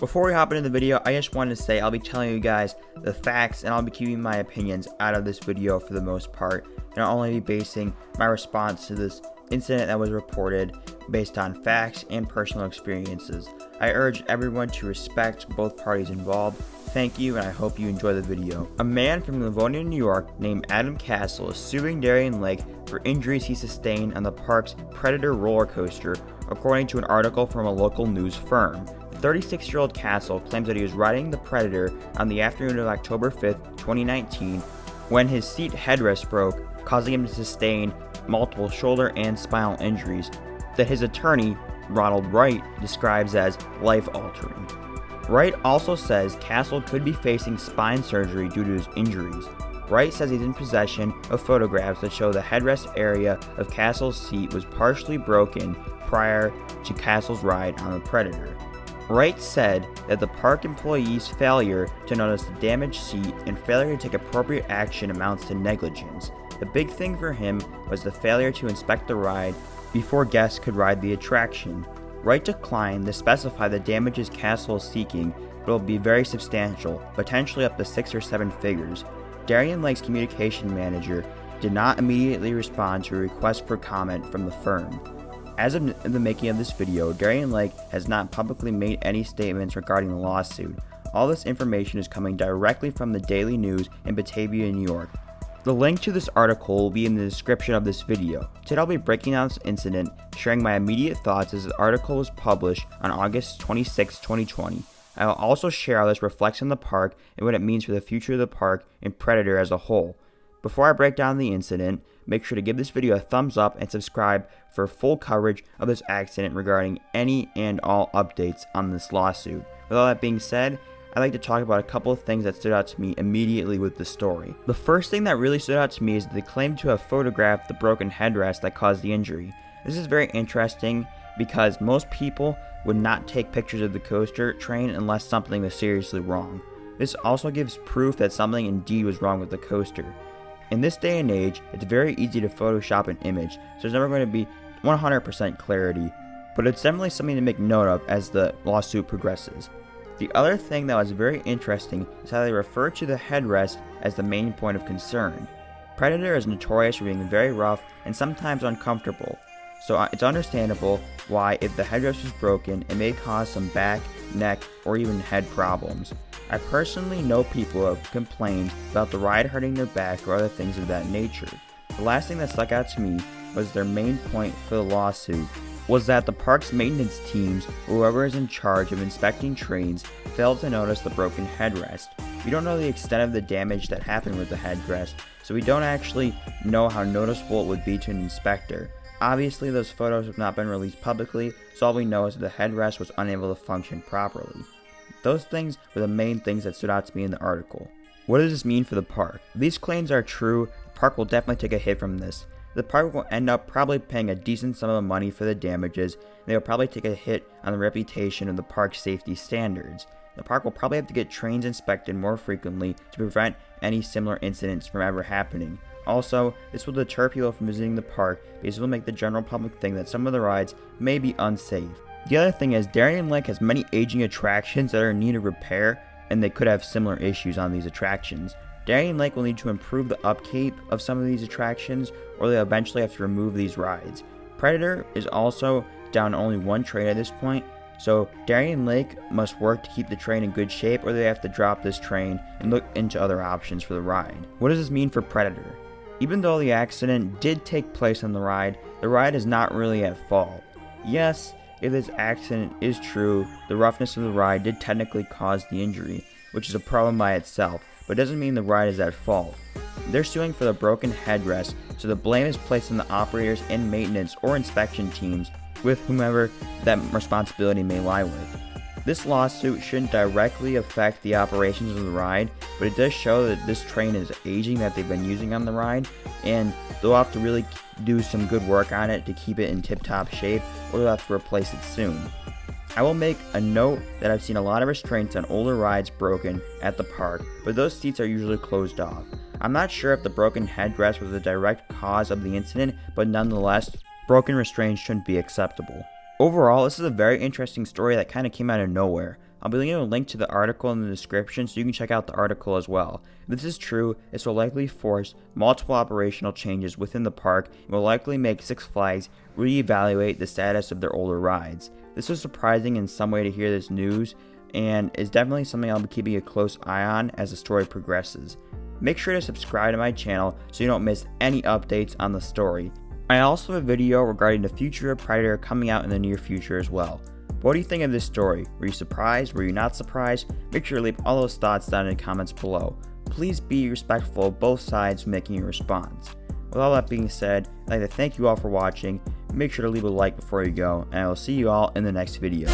Before we hop into the video, I just wanted to say I'll be telling you guys the facts and I'll be keeping my opinions out of this video for the most part, and I'll only be basing my response to this incident that was reported based on facts and personal experiences. I urge everyone to respect both parties involved. Thank you, and I hope you enjoy the video. A man from Livonia, New York named Adam Castle is suing Darien Lake for injuries he sustained on the park's Predator roller coaster, according to an article from a local news firm. The 36-year-old Castle claims that he was riding the Predator on the afternoon of October 5th, 2019, when his seat headrest broke, causing him to sustain multiple shoulder and spinal injuries that his attorney, Ronald Wright, describes as life-altering. Wright also says Castle could be facing spine surgery due to his injuries. Wright says he's in possession of photographs that show the headrest area of Castle's seat was partially broken prior to Castle's ride on the Predator. Wright said that the park employee's failure to notice the damaged seat and failure to take appropriate action amounts to negligence. The big thing for him was the failure to inspect the ride before guests could ride the attraction. Wright declined to specify the damages Castle is seeking, but will be very substantial, potentially up to 6 or 7 figures. Darien Lake's communication manager did not immediately respond to a request for comment from the firm. As of the making of this video, Darien Lake has not publicly made any statements regarding the lawsuit. All this information is coming directly from the Daily News in Batavia, New York. The link to this article will be in the description of this video. Today I'll be breaking down this incident, sharing my immediate thoughts as the article was published on August 26, 2020. I will also share how this reflects on the park and what it means for the future of the park and Predator as a whole. Before I break down the incident, make sure to give this video a thumbs up and subscribe for full coverage of this accident regarding any and all updates on this lawsuit. With all that being said, I'd like to talk about a couple of things that stood out to me immediately with the story. The first thing that really stood out to me is that they claimed to have photographed the broken headrest that caused the injury. This is very interesting because most people would not take pictures of the coaster train unless something was seriously wrong. This also gives proof that something indeed was wrong with the coaster. In this day and age, it's very easy to Photoshop an image, so there's never going to be 100% clarity, but it's definitely something to make note of as the lawsuit progresses. The other thing that was very interesting is how they refer to the headrest as the main point of concern. Predator is notorious for being very rough and sometimes uncomfortable, so it's understandable why if the headrest is broken, it may cause some back, neck, or even head problems. I personally know people who have complained about the ride hurting their back or other things of that nature. The last thing that stuck out to me was their main point for the lawsuit was that the park's maintenance teams, or whoever is in charge of inspecting trains, failed to notice the broken headrest. We don't know the extent of the damage that happened with the headrest, so we don't actually know how noticeable it would be to an inspector. Obviously, those photos have not been released publicly, so all we know is that the headrest was unable to function properly. Those things were the main things that stood out to me in the article. What does this mean for the park? If these claims are true, the park will definitely take a hit from this. The park will end up probably paying a decent sum of money for the damages, and they will probably take a hit on the reputation of the park's safety standards. The park will probably have to get trains inspected more frequently to prevent any similar incidents from ever happening. Also, this will deter people from visiting the park because it will make the general public think that some of the rides may be unsafe. The other thing is, Darien Lake has many aging attractions that are in need of repair, and they could have similar issues on these attractions. Darien Lake will need to improve the upkeep of some of these attractions, or they'll eventually have to remove these rides. Predator is also down only one train at this point, so Darien Lake must work to keep the train in good shape, or they have to drop this train and look into other options for the ride. What does this mean for Predator? Even though the accident did take place on the ride is not really at fault. Yes, if this accident is true, the roughness of the ride did technically cause the injury, which is a problem by itself, but it doesn't mean the ride is at fault. They're suing for the broken headrest, so the blame is placed on the operators and maintenance or inspection teams, with whomever that responsibility may lie with. This lawsuit shouldn't directly affect the operations of the ride, but it does show that this train is aging that they've been using on the ride, and they'll have to really do some good work on it to keep it in tip-top shape, or they'll have to replace it soon. I will make a note that I've seen a lot of restraints on older rides broken at the park, but those seats are usually closed off. I'm not sure if the broken headrest was a direct cause of the incident, but nonetheless, broken restraints shouldn't be acceptable. Overall, this is a very interesting story that kind of came out of nowhere. I'll be leaving a link to the article in the description so you can check out the article as well. If this is true, this will likely force multiple operational changes within the park and will likely make Six Flags reevaluate the status of their older rides. This was surprising in some way to hear this news, and is definitely something I'll be keeping a close eye on as the story progresses. Make sure to subscribe to my channel so you don't miss any updates on the story. I also have a video regarding the future of Predator coming out in the near future as well. What do you think of this story? Were you surprised? Were you not surprised? Make sure to leave all those thoughts down in the comments below. Please be respectful of both sides when making your response. With all that being said, I'd like to thank you all for watching. Make sure to leave a like before you go, and I will see you all in the next video.